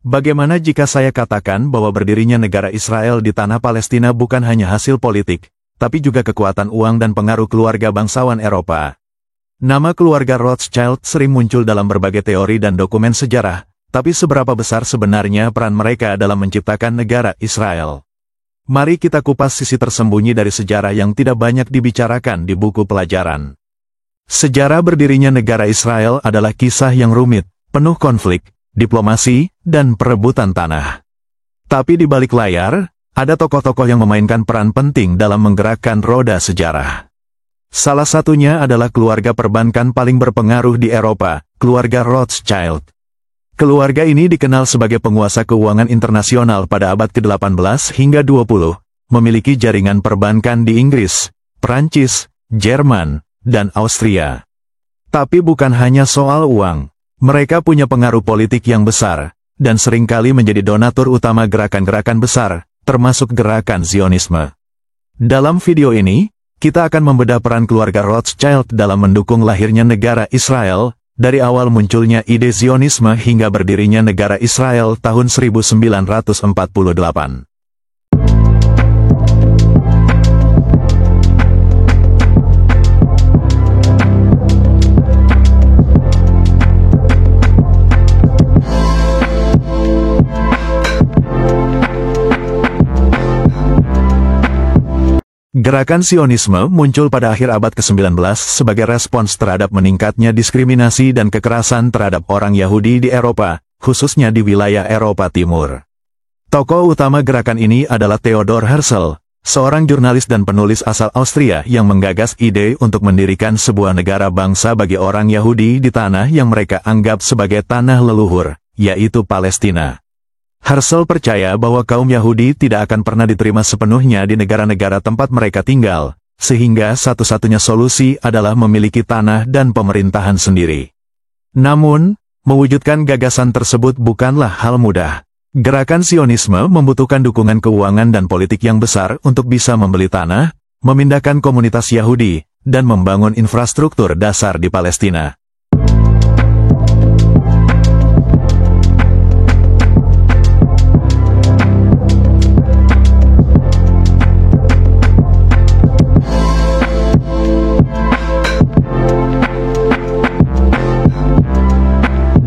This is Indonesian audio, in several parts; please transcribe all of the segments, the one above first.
Bagaimana jika saya katakan bahwa berdirinya negara Israel di tanah Palestina bukan hanya hasil politik, tapi juga kekuatan uang dan pengaruh keluarga bangsawan Eropa? Nama keluarga Rothschild sering muncul dalam berbagai teori dan dokumen sejarah, tapi seberapa besar sebenarnya peran mereka dalam menciptakan negara Israel? Mari kita kupas sisi tersembunyi dari sejarah yang tidak banyak dibicarakan di buku pelajaran. Sejarah berdirinya negara Israel adalah kisah yang rumit, penuh konflik, diplomasi, dan perebutan tanah. Tapi di balik layar, ada tokoh-tokoh yang memainkan peran penting dalam menggerakkan roda sejarah. Salah satunya adalah keluarga perbankan paling berpengaruh di Eropa, keluarga Rothschild. Keluarga ini dikenal sebagai penguasa keuangan internasional pada abad ke-18 hingga 20, memiliki jaringan perbankan di Inggris, Perancis, Jerman, dan Austria. Tapi bukan hanya soal uang. Mereka punya pengaruh politik yang besar, dan seringkali menjadi donatur utama gerakan-gerakan besar, termasuk gerakan Zionisme. Dalam video ini, kita akan membedah peran keluarga Rothschild dalam mendukung lahirnya negara Israel, dari awal munculnya ide Zionisme hingga berdirinya negara Israel tahun 1948. Gerakan Zionisme muncul pada akhir abad ke-19 sebagai respons terhadap meningkatnya diskriminasi dan kekerasan terhadap orang Yahudi di Eropa, khususnya di wilayah Eropa Timur. Tokoh utama gerakan ini adalah Theodor Herzl, seorang jurnalis dan penulis asal Austria yang menggagas ide untuk mendirikan sebuah negara bangsa bagi orang Yahudi di tanah yang mereka anggap sebagai tanah leluhur, yaitu Palestina. Herzl percaya bahwa kaum Yahudi tidak akan pernah diterima sepenuhnya di negara-negara tempat mereka tinggal, sehingga satu-satunya solusi adalah memiliki tanah dan pemerintahan sendiri. Namun, mewujudkan gagasan tersebut bukanlah hal mudah. Gerakan Zionisme membutuhkan dukungan keuangan dan politik yang besar untuk bisa membeli tanah, memindahkan komunitas Yahudi, dan membangun infrastruktur dasar di Palestina.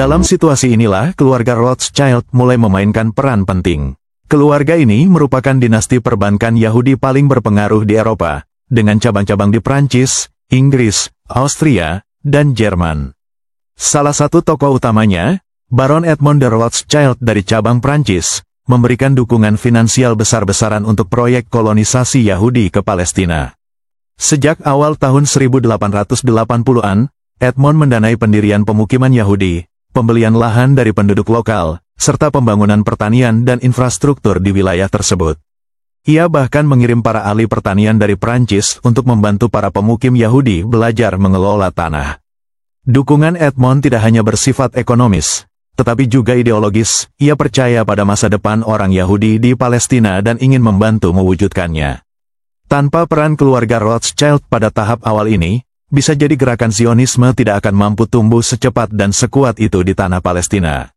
Dalam situasi inilah keluarga Rothschild mulai memainkan peran penting. Keluarga ini merupakan dinasti perbankan Yahudi paling berpengaruh di Eropa, dengan cabang-cabang di Prancis, Inggris, Austria, dan Jerman. Salah satu tokoh utamanya, Baron Edmond de Rothschild dari cabang Prancis, memberikan dukungan finansial besar-besaran untuk proyek kolonisasi Yahudi ke Palestina. Sejak awal tahun 1880-an, Edmond mendanai pendirian pemukiman Yahudi, pembelian lahan dari penduduk lokal, serta pembangunan pertanian dan infrastruktur di wilayah tersebut. Ia bahkan mengirim para ahli pertanian dari Prancis untuk membantu para pemukim Yahudi belajar mengelola tanah. Dukungan Edmond tidak hanya bersifat ekonomis, tetapi juga ideologis. Ia percaya pada masa depan orang Yahudi di Palestina dan ingin membantu mewujudkannya. Tanpa peran keluarga Rothschild pada tahap awal ini, bisa jadi gerakan Zionisme tidak akan mampu tumbuh secepat dan sekuat itu di tanah Palestina.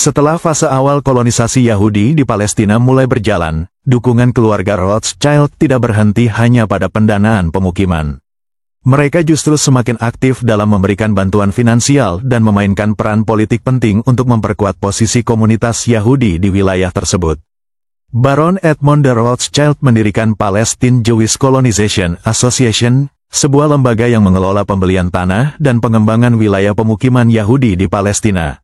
Setelah fase awal kolonisasi Yahudi di Palestina mulai berjalan, dukungan keluarga Rothschild tidak berhenti hanya pada pendanaan pemukiman. Mereka justru semakin aktif dalam memberikan bantuan finansial dan memainkan peran politik penting untuk memperkuat posisi komunitas Yahudi di wilayah tersebut. Baron Edmond de Rothschild mendirikan Palestine Jewish Colonization Association, sebuah lembaga yang mengelola pembelian tanah dan pengembangan wilayah pemukiman Yahudi di Palestina.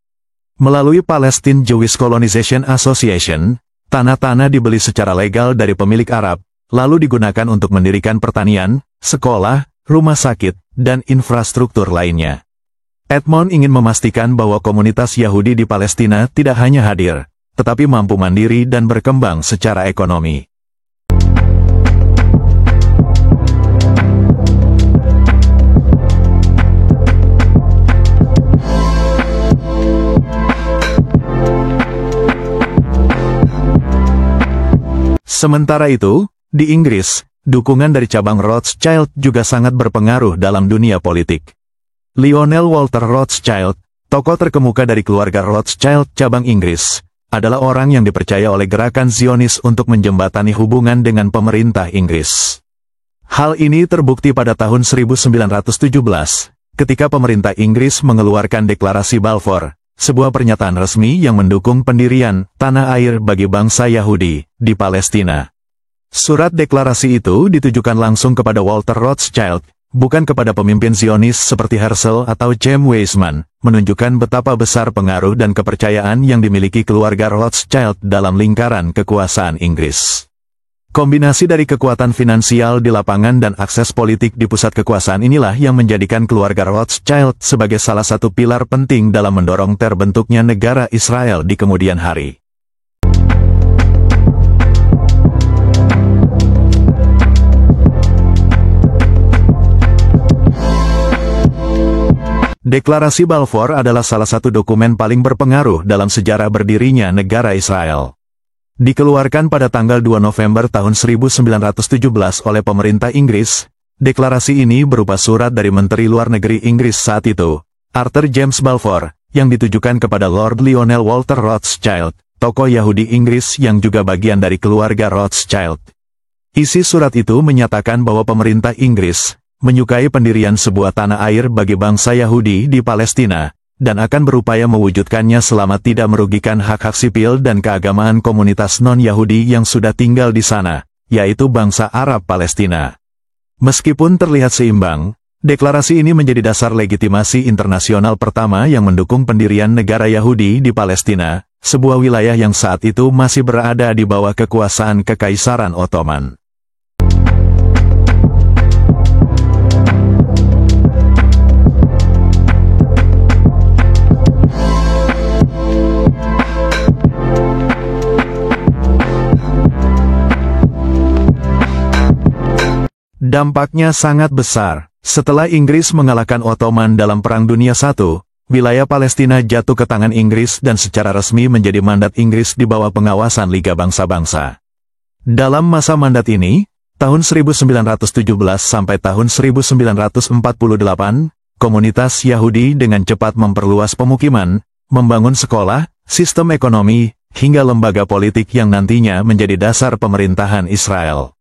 Melalui Palestine Jewish Colonization Association, tanah-tanah dibeli secara legal dari pemilik Arab, lalu digunakan untuk mendirikan pertanian, sekolah, rumah sakit, dan infrastruktur lainnya. Edmond ingin memastikan bahwa komunitas Yahudi di Palestina tidak hanya hadir, tetapi mampu mandiri dan berkembang secara ekonomi. Sementara itu, di Inggris, dukungan dari cabang Rothschild juga sangat berpengaruh dalam dunia politik. Lionel Walter Rothschild, tokoh terkemuka dari keluarga Rothschild cabang Inggris, adalah orang yang dipercaya oleh gerakan Zionis untuk menjembatani hubungan dengan pemerintah Inggris. Hal ini terbukti pada tahun 1917, ketika pemerintah Inggris mengeluarkan Deklarasi Balfour, sebuah pernyataan resmi yang mendukung pendirian tanah air bagi bangsa Yahudi di Palestina. Surat deklarasi itu ditujukan langsung kepada Walter Rothschild, bukan kepada pemimpin Zionis seperti Herzl atau James Weizmann, menunjukkan betapa besar pengaruh dan kepercayaan yang dimiliki keluarga Rothschild dalam lingkaran kekuasaan Inggris. Kombinasi dari kekuatan finansial di lapangan dan akses politik di pusat kekuasaan inilah yang menjadikan keluarga Rothschild sebagai salah satu pilar penting dalam mendorong terbentuknya negara Israel di kemudian hari. Deklarasi Balfour adalah salah satu dokumen paling berpengaruh dalam sejarah berdirinya negara Israel. Dikeluarkan pada tanggal 2 November tahun 1917 oleh pemerintah Inggris, deklarasi ini berupa surat dari Menteri Luar Negeri Inggris saat itu, Arthur James Balfour, yang ditujukan kepada Lord Lionel Walter Rothschild, tokoh Yahudi Inggris yang juga bagian dari keluarga Rothschild. Isi surat itu menyatakan bahwa pemerintah Inggris menyukai pendirian sebuah tanah air bagi bangsa Yahudi di Palestina, dan akan berupaya mewujudkannya selama tidak merugikan hak-hak sipil dan keagamaan komunitas non-Yahudi yang sudah tinggal di sana, yaitu bangsa Arab Palestina. Meskipun terlihat seimbang, deklarasi ini menjadi dasar legitimasi internasional pertama yang mendukung pendirian negara Yahudi di Palestina, sebuah wilayah yang saat itu masih berada di bawah kekuasaan Kekaisaran Ottoman. Dampaknya sangat besar. Setelah Inggris mengalahkan Ottoman dalam Perang Dunia I, wilayah Palestina jatuh ke tangan Inggris dan secara resmi menjadi mandat Inggris di bawah pengawasan Liga Bangsa-Bangsa. Dalam masa mandat ini, tahun 1917 sampai tahun 1948, komunitas Yahudi dengan cepat memperluas pemukiman, membangun sekolah, sistem ekonomi, hingga lembaga politik yang nantinya menjadi dasar pemerintahan Israel.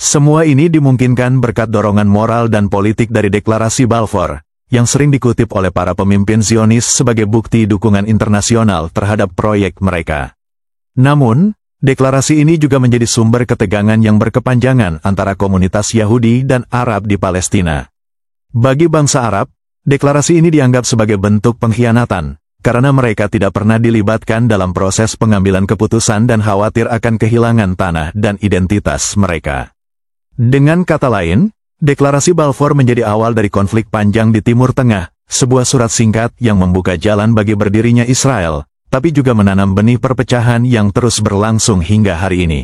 Semua ini dimungkinkan berkat dorongan moral dan politik dari Deklarasi Balfour, yang sering dikutip oleh para pemimpin Zionis sebagai bukti dukungan internasional terhadap proyek mereka. Namun, deklarasi ini juga menjadi sumber ketegangan yang berkepanjangan antara komunitas Yahudi dan Arab di Palestina. Bagi bangsa Arab, deklarasi ini dianggap sebagai bentuk pengkhianatan, karena mereka tidak pernah dilibatkan dalam proses pengambilan keputusan dan khawatir akan kehilangan tanah dan identitas mereka. Dengan kata lain, Deklarasi Balfour menjadi awal dari konflik panjang di Timur Tengah, sebuah surat singkat yang membuka jalan bagi berdirinya Israel, tapi juga menanam benih perpecahan yang terus berlangsung hingga hari ini.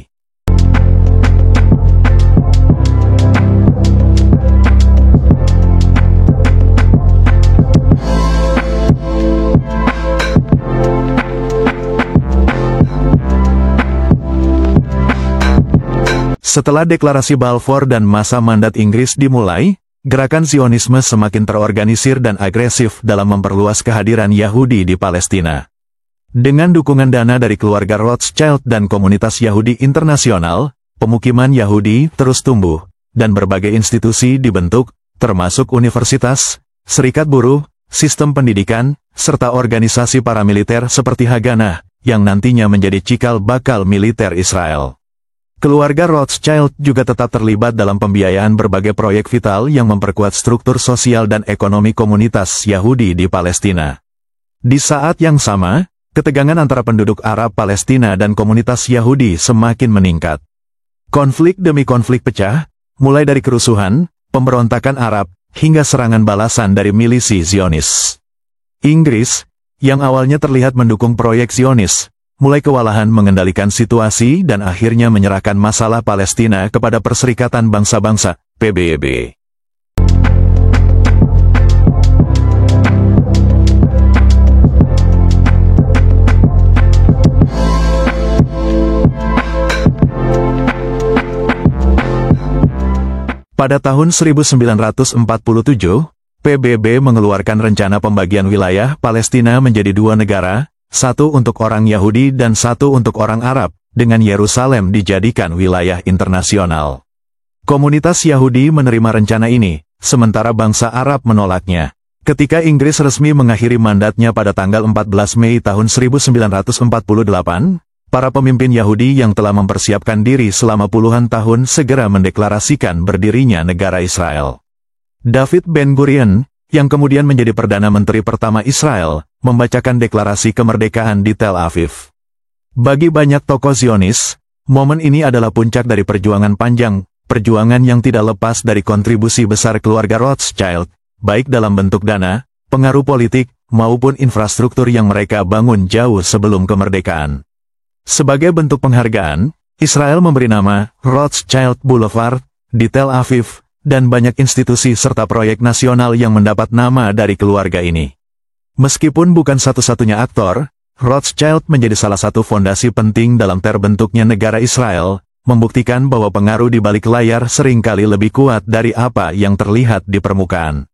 Setelah Deklarasi Balfour dan masa mandat Inggris dimulai, gerakan Zionisme semakin terorganisir dan agresif dalam memperluas kehadiran Yahudi di Palestina. Dengan dukungan dana dari keluarga Rothschild dan komunitas Yahudi internasional, pemukiman Yahudi terus tumbuh, dan berbagai institusi dibentuk, termasuk universitas, serikat buruh, sistem pendidikan, serta organisasi paramiliter seperti Haganah, yang nantinya menjadi cikal bakal militer Israel. Keluarga Rothschild juga tetap terlibat dalam pembiayaan berbagai proyek vital yang memperkuat struktur sosial dan ekonomi komunitas Yahudi di Palestina. Di saat yang sama, ketegangan antara penduduk Arab Palestina dan komunitas Yahudi semakin meningkat. Konflik demi konflik pecah, mulai dari kerusuhan, pemberontakan Arab, hingga serangan balasan dari milisi Zionis. Inggris, yang awalnya terlihat mendukung proyek Zionis, mulai kewalahan mengendalikan situasi dan akhirnya menyerahkan masalah Palestina kepada Perserikatan Bangsa-Bangsa, PBB. Pada tahun 1947, PBB mengeluarkan rencana pembagian wilayah Palestina menjadi dua negara, satu untuk orang Yahudi dan satu untuk orang Arab, dengan Yerusalem dijadikan wilayah internasional. Komunitas Yahudi menerima rencana ini, sementara bangsa Arab menolaknya. Ketika Inggris resmi mengakhiri mandatnya pada tanggal 14 Mei tahun 1948, para pemimpin Yahudi yang telah mempersiapkan diri selama puluhan tahun segera mendeklarasikan berdirinya negara Israel. David Ben-Gurion, yang kemudian menjadi Perdana Menteri pertama Israel, membacakan deklarasi kemerdekaan di Tel Aviv. Bagi banyak tokoh Zionis, momen ini adalah puncak dari perjuangan panjang, perjuangan yang tidak lepas dari kontribusi besar keluarga Rothschild, baik dalam bentuk dana, pengaruh politik, maupun infrastruktur yang mereka bangun jauh sebelum kemerdekaan. Sebagai bentuk penghargaan, Israel memberi nama Rothschild Boulevard di Tel Aviv, dan banyak institusi serta proyek nasional yang mendapat nama dari keluarga ini. Meskipun bukan satu-satunya aktor, Rothschild menjadi salah satu fondasi penting dalam terbentuknya negara Israel, membuktikan bahwa pengaruh di balik layar seringkali lebih kuat dari apa yang terlihat di permukaan.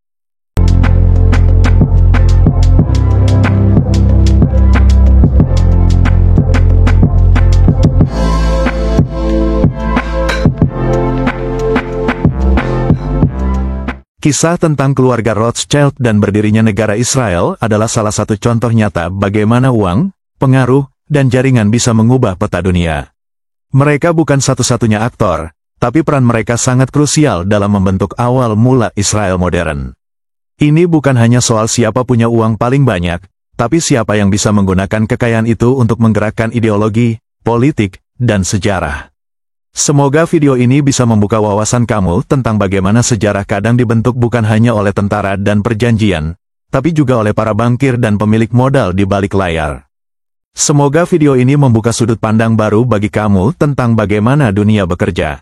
Kisah tentang keluarga Rothschild dan berdirinya negara Israel adalah salah satu contoh nyata bagaimana uang, pengaruh, dan jaringan bisa mengubah peta dunia. Mereka bukan satu-satunya aktor, tapi peran mereka sangat krusial dalam membentuk awal mula Israel modern. Ini bukan hanya soal siapa punya uang paling banyak, tapi siapa yang bisa menggunakan kekayaan itu untuk menggerakkan ideologi, politik, dan sejarah. Semoga video ini bisa membuka wawasan kamu tentang bagaimana sejarah kadang dibentuk bukan hanya oleh tentara dan perjanjian, tapi juga oleh para bankir dan pemilik modal di balik layar. Semoga video ini membuka sudut pandang baru bagi kamu tentang bagaimana dunia bekerja.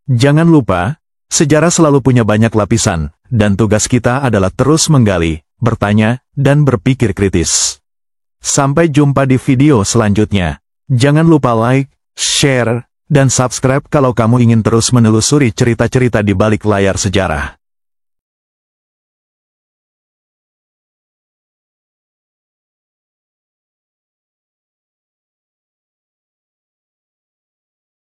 Jangan lupa, sejarah selalu punya banyak lapisan, dan tugas kita adalah terus menggali, bertanya, dan berpikir kritis. Sampai jumpa di video selanjutnya. Jangan lupa like, share, dan subscribe kalau kamu ingin terus menelusuri cerita-cerita di balik layar sejarah.